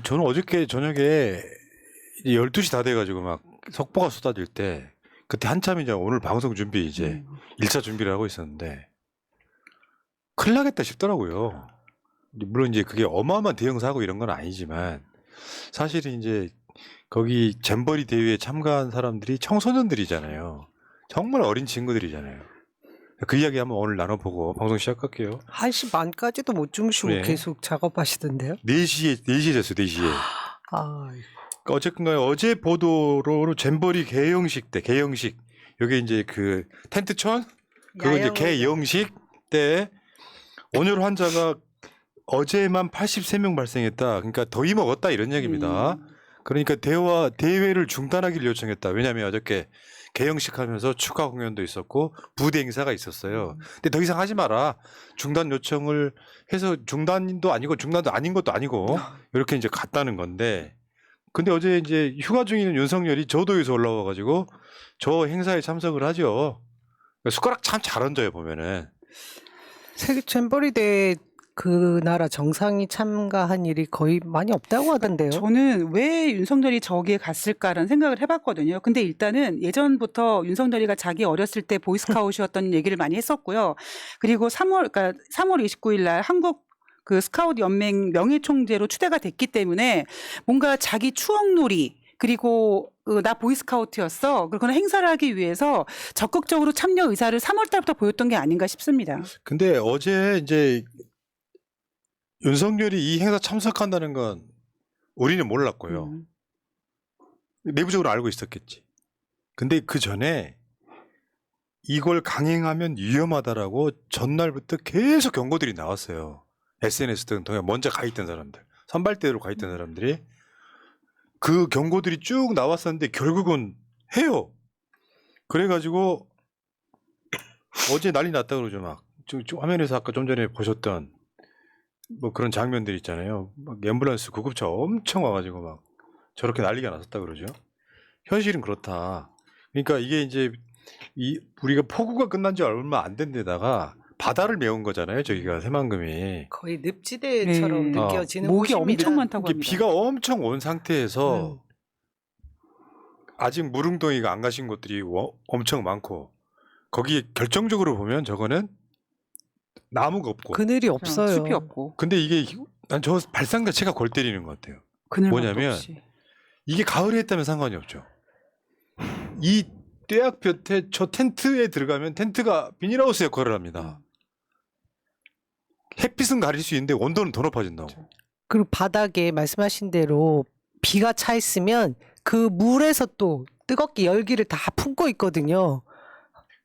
저는 어저께 저녁에 12시 다 돼가지고 막 속보가 쏟아질 때 그때 한참 이제 오늘 방송 준비 이제 1차 준비를 하고 있었는데 큰일 나겠다 싶더라고요. 물론 이제 그게 어마어마한 대형 사고 이런 건 아니지만 사실은 이제 거기 잼버리 대회에 참가한 사람들이 청소년들이잖아요. 정말 어린 친구들이잖아요. 그 이야기 한번 오늘 나눠보고 방송 시작할게요. 1시 반까지도 못 주무시고 네. 계속 작업하시던데요? 4시에 잤어요, 4시에. 아, 어쨌든 간에 어제 보도로 잼버리 개영식 때, 개영식. 여기 이제 그 텐트촌? 그거 이제 개영식 때 오늘 환자가 어제만 83명 발생했다. 그러니까 더위 먹었다 이런 얘기입니다. 그러니까 대회를 중단하기를 요청했다. 왜냐하면 어저께 개영식 하면서 축하 공연도 있었고 부대 행사가 있었어요. 근데 더 이상 하지 마라. 중단 요청을 해서 중단도 아니고 중단도 아닌 것도 아니고 이렇게 이제 갔다는 건데 근데 어제 이제 휴가 중인 윤석열이 저도에서 올라와가지고 저 행사에 참석을 하죠. 숟가락 참 잘 얹어요 보면은. 세계 잼버리 대회 그 나라 정상이 참가한 일이 거의 많이 없다고 하던데요. 저는 왜 윤석열이 저기에 갔을까라는 생각을 해봤거든요. 근데 일단은 예전부터 윤석열이가 자기 어렸을 때 보이스카웃이었던 얘기를 많이 했었고요. 그리고 3월 29일 날 한국 그 스카웃 연맹 명예총재로 추대가 됐기 때문에 뭔가 자기 추억놀이 그리고 나 보이스카우트였어. 그런 행사를 하기 위해서 적극적으로 참여 의사를 3월 달부터 보였던 게 아닌가 싶습니다. 근데 어제 이제 윤석열이 이 행사 참석한다는 건 우리는 몰랐고요. 내부적으로 알고 있었겠지. 근데 그 전에 이걸 강행하면 위험하다라고 전날부터 계속 경고들이 나왔어요. SNS 등 통해 먼저 가 있던 사람들, 선발대로 가 있던 사람들이 그 경고들이 쭉 나왔었는데 결국은 해요. 그래가지고 어제 난리 났다 그러죠. 막 화면에서 아까 좀 전에 보셨던 뭐 그런 장면들 있잖아요. 막 앰뷸런스 구급차 엄청 와가지고 막 저렇게 난리가 났었다 그러죠. 현실은 그렇다. 그러니까 이게 이제 우리가 폭우가 끝난 지 얼마 안 된 데다가 바다를 메운 거잖아요. 저기가 새만금이. 거의 늪지대처럼 네. 느껴지는 목이 곳입니다. 엄청 많다고 이게 합니다. 비가 엄청 온 상태에서 아직 무릉덩이가 안 가신 곳들이 엄청 많고 거기 결정적으로 보면 저거는 나무가 없고 그늘이 없어요. 숲이 없고 근데 이게 난 저 발상 자체가 골 때리는 것 같아요. 그늘밖에 뭐냐면 없이. 이게 가을에 했다면 상관이 없죠. 이 떼약볕에 저 텐트에 들어가면 텐트가 비닐하우스 역할을 합니다. 햇빛은 가릴 수 있는데 온도는 더 높아진다고. 그리고 바닥에 말씀하신 대로 비가 차 있으면 그 물에서 또 뜨겁게 열기를 다 품고 있거든요.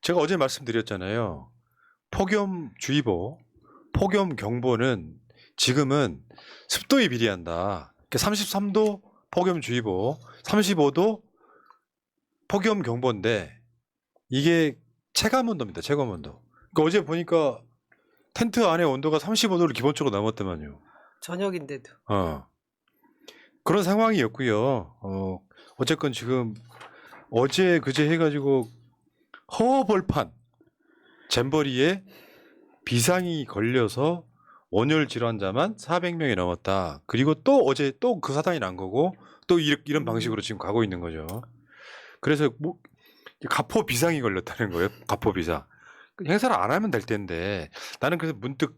제가 어제 말씀드렸잖아요. 폭염주의보, 폭염경보는 지금은 습도에 비례한다. 33도 폭염주의보, 35도 폭염경보인데 이게 체감온도입니다. 체감온도. 그러니까 어제 보니까 텐트 안에 온도가 35도를 기본적으로 넘었더만요. 저녁인데도. 그런 상황이었고요. 어쨌건 지금 어제 그제 해가지고 허벌판 잼버리에 비상이 걸려서 온열 질환자만 400명이 넘었다. 그리고 또 어제 또 그 사단이 난 거고 또 이런 방식으로 지금 가고 있는 거죠. 그래서 뭐 가포 비상이 걸렸다는 거예요. 가포 비상. 행사를 안 하면 될 텐데 나는 그래서 문득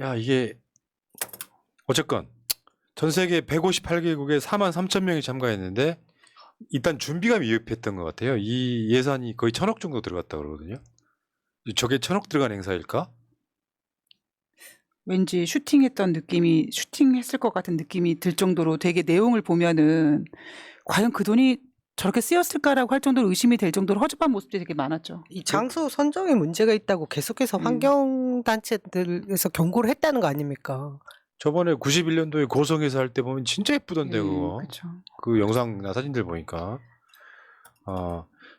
야 이게 어쨌건 전 세계 158개국에 43,000명이 참가했는데 일단 준비가 미흡했던 것 같아요. 이 예산이 거의 1,000억 정도 들어갔다 그러거든요. 저게 1,000억 들어간 행사일까? 왠지 슈팅했을 것 같은 느낌이 들 정도로 되게 내용을 보면은 과연 그 돈이 저렇게 쓰였을까라고 할 정도로 의심이 될 정도로 허접한 모습들이 되게 많았죠. 이 장소 선정에 문제가 있다고 계속해서 환경단체들에서 경고를 했다는 거 아닙니까? 저번에 91년도에 고성에서 할 때 보면 진짜 예쁘던데 그거. 그렇죠. 그 영상이나 사진들 보니까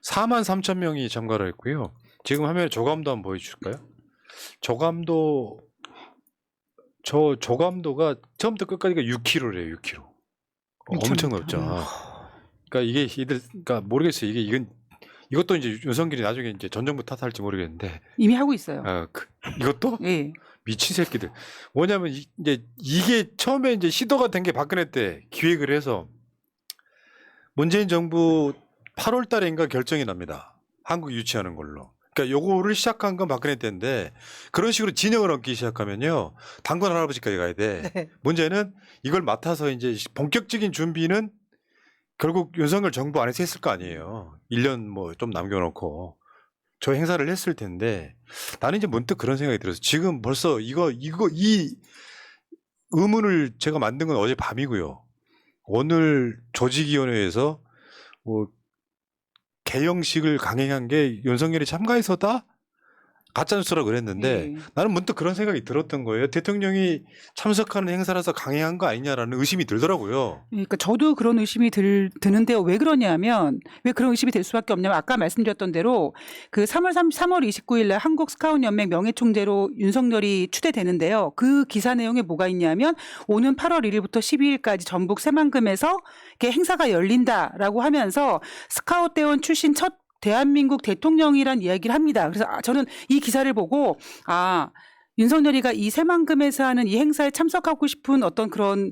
43,000명이 참가를 했고요. 지금 화면에 조감도 한번 보여줄까요? 조감도가 처음부터 끝까지가 6km래요. 6km. 엄청 높죠. 그러니까 이게 그러니까 모르겠어요. 이것도 이제 윤석열이 나중에 이제 전 정부 탓할지 모르겠는데 이미 하고 있어요. 이것도 예. 미친 새끼들. 뭐냐면 이제 이게 처음에 이제 시도가 된 게 박근혜 때 기획을 해서 문재인 정부 8월 달인가 결정이 납니다. 한국 유치하는 걸로. 그러니까 요거를 시작한 건 박근혜 때인데 그런 식으로 진영을 얹기 시작하면요. 당군 할아버지까지 가야 돼. 네. 문제는 이걸 맡아서 이제 본격적인 준비는 결국 윤석열 정부 안에서 했을 거 아니에요. 1년 뭐 좀 남겨놓고 저 행사를 했을 텐데 나는 이제 문득 그런 생각이 들어서 지금 벌써 이 의문을 제가 만든 건 어제 밤이고요. 오늘 조직위원회에서 뭐 개영식을 강행한 게 윤석열이 참가해서다? 가짜뉴스라고 그랬는데 예. 나는 문득 그런 생각이 들었던 거예요. 대통령이 참석하는 행사라서 강행한 거 아니냐라는 의심이 들더라고요. 그러니까 저도 그런 의심이 드는데요. 왜 그러냐면 왜 그런 의심이 들 수밖에 없냐면 아까 말씀드렸던 대로 그 3월 29일 날 한국 스카웃 연맹 명예총재로 윤석열이 추대되는데요. 그 기사 내용에 뭐가 있냐면 오는 8월 1일부터 12일까지 전북 새만금에서 이렇게 행사가 열린다라고 하면서 스카웃 대원 출신 첫 대한민국 대통령이란 이야기를 합니다. 그래서 저는 이 기사를 보고 윤석열이가 이 새만금에서 하는 이 행사에 참석하고 싶은 어떤 그런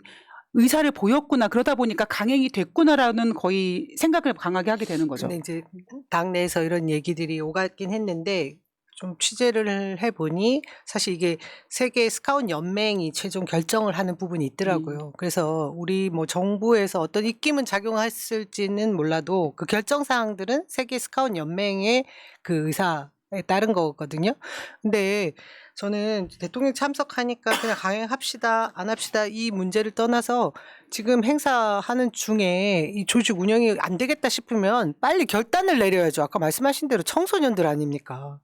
의사를 보였구나. 그러다 보니까 강행이 됐구나라는 거의 생각을 강하게 하게 되는 거죠. 근데 이제 당내에서 이런 얘기들이 오갔긴 했는데 좀 취재를 해보니 사실 이게 세계 스카웃 연맹이 최종 결정을 하는 부분이 있더라고요. 그래서 우리 뭐 정부에서 어떤 입김은 작용했을지는 몰라도 그 결정 사항들은 세계 스카웃 연맹의 그 의사에 따른 거거든요. 근데 저는 대통령 참석하니까 그냥 강행합시다, 안 합시다 이 문제를 떠나서 지금 행사하는 중에 이 조직 운영이 안 되겠다 싶으면 빨리 결단을 내려야죠. 아까 말씀하신 대로 청소년들 아닙니까?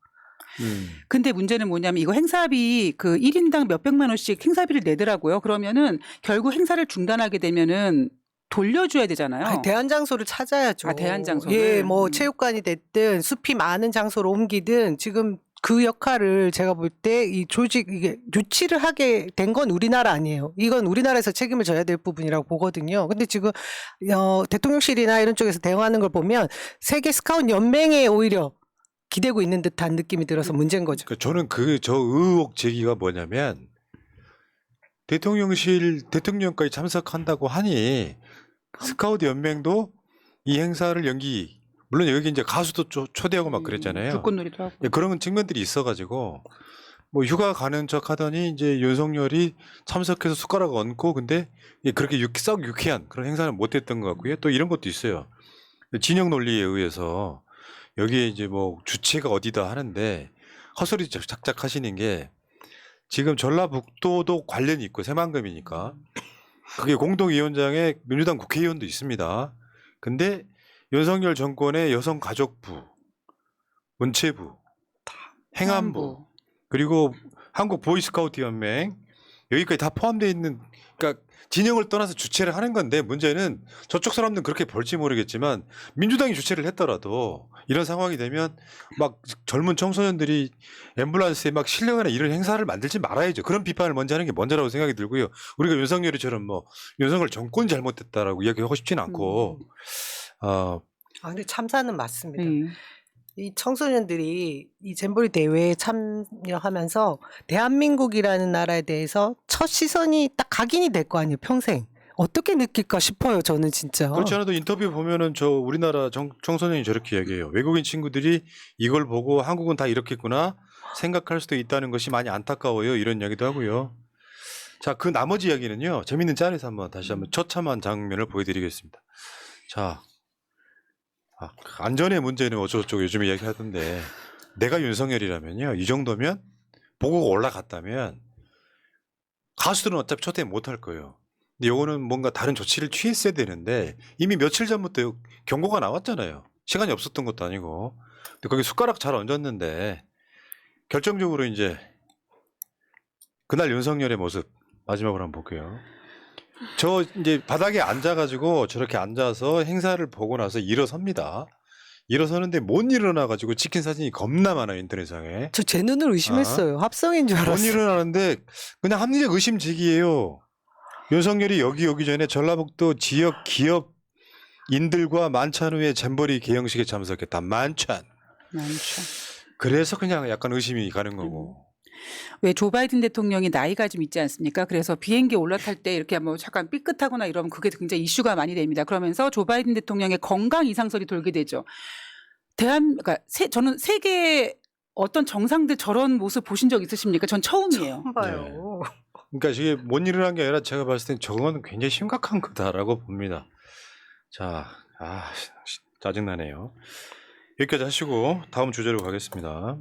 근데 문제는 뭐냐면 이거 행사비 그 1인당 몇백만 원씩 행사비를 내더라고요. 그러면은 결국 행사를 중단하게 되면은 돌려줘야 되잖아요. 아니, 대안 장소를 찾아야죠. 대안 장소를? 예, 뭐 체육관이 됐든 숲이 많은 장소로 옮기든 지금 그 역할을 제가 볼 때 이 조직 이게 유치를 하게 된 건 우리나라 아니에요. 이건 우리나라에서 책임을 져야 될 부분이라고 보거든요. 근데 지금 대통령실이나 이런 쪽에서 대응하는 걸 보면 세계 스카웃 연맹에 오히려 기대고 있는 듯한 느낌이 들어서 문제인 거죠. 그러니까 저는 저 의혹 제기가 뭐냐면 대통령까지 참석한다고 하니 스카우트 연맹도 이 행사를 물론 여기 이제 가수도 초대하고 막 그랬잖아요. 불꽃놀이도 하고. 예, 그런 측면들이 있어가지고 뭐 휴가 가는 척 하더니 이제 윤석열이 참석해서 숟가락 얹고 근데 그렇게 썩 유쾌한 그런 행사는 못했던 것 같고요. 또 이런 것도 있어요. 진영 논리에 의해서 여기에 이제 뭐 주체가 어디다 하는데 헛소리 작작 하시는 게 지금 전라북도도 관련이 있고 새만금이니까 그게 공동위원장에 민주당 국회의원도 있습니다. 근데 윤석열 정권의 여성가족부, 문체부, 행안부 그리고 한국 보이스카우트 연맹 여기까지 다 포함되어 있는 그러니까 진영을 떠나서 주최를 하는 건데 문제는 저쪽 사람들은 그렇게 볼지 모르겠지만 민주당이 주최를 했더라도 이런 상황이 되면 막 젊은 청소년들이 앰뷸런스에 막 실려가는 이런 행사를 만들지 말아야죠. 그런 비판을 먼저 하는 게 먼저라고 생각이 들고요. 우리가 윤석열이처럼 뭐 윤석열 정권이 잘못됐다라고 이야기하고 싶지는 않고 근데 참사는 맞습니다. 네. 이 청소년들이 이 잼버리 대회에 참여하면서 대한민국이라는 나라에 대해서 첫 시선이 딱 각인이 될 거 아니에요, 평생. 어떻게 느낄까 싶어요, 저는 진짜. 그렇지 않아도 인터뷰 보면은 저 우리나라 청소년이 저렇게 얘기해요. 외국인 친구들이 이걸 보고 한국은 다 이렇겠구나 생각할 수도 있다는 것이 많이 안타까워요. 이런 이야기도 하고요. 자, 그 나머지 이야기는요. 재밌는 짤에서 다시 한번 처참한 장면을 보여드리겠습니다. 자, 안전의 문제는 어쩌고저쩌고 요즘에 이야기하던데 내가 윤석열이라면요. 이 정도면 보고가 올라갔다면 가수들은 어차피 초대 못할 거예요. 근데 요거는 뭔가 다른 조치를 취했어야 되는데 이미 며칠 전부터 경고가 나왔잖아요. 시간이 없었던 것도 아니고. 근데 거기 숟가락 잘 얹었는데 결정적으로 이제 그날 윤석열의 모습 마지막으로 한번 볼게요. 저 이제 바닥에 앉아가지고 저렇게 앉아서 행사를 보고 나서 일어섭니다. 일어서는데 못 일어나가지고 찍힌 사진이 겁나 많아요 인터넷상에. 저 제 눈을 의심했어요. 합성인 줄 못 알았어요. 일어나는데 그냥 합리적 의심 제기예요. 윤석열이 여기 오기 전에 전라북도 지역 기업인들과 만찬 후에 잼버리 개영식에 참석했다. 만찬. 많죠. 그래서 그냥 약간 의심이 가는 거고. 왜 조 바이든 대통령이 나이가 좀 있지 않습니까? 그래서 비행기 올라탈 때 이렇게 뭐 잠깐 삐끗하거나 이러면 그게 굉장히 이슈가 많이 됩니다. 그러면서 조 바이든 대통령의 건강 이상설이 돌게 되죠. 그러니까 저는 세계 어떤 정상들 저런 모습 보신 적 있으십니까? 전 처음이에요. 처음 봐요. 그러니까 이게 못 일어난 게 아니라 제가 봤을 땐 저건 굉장히 심각한 거다라고 봅니다. 자, 짜증나네요. 여기까지 하시고 다음 주제로 가겠습니다.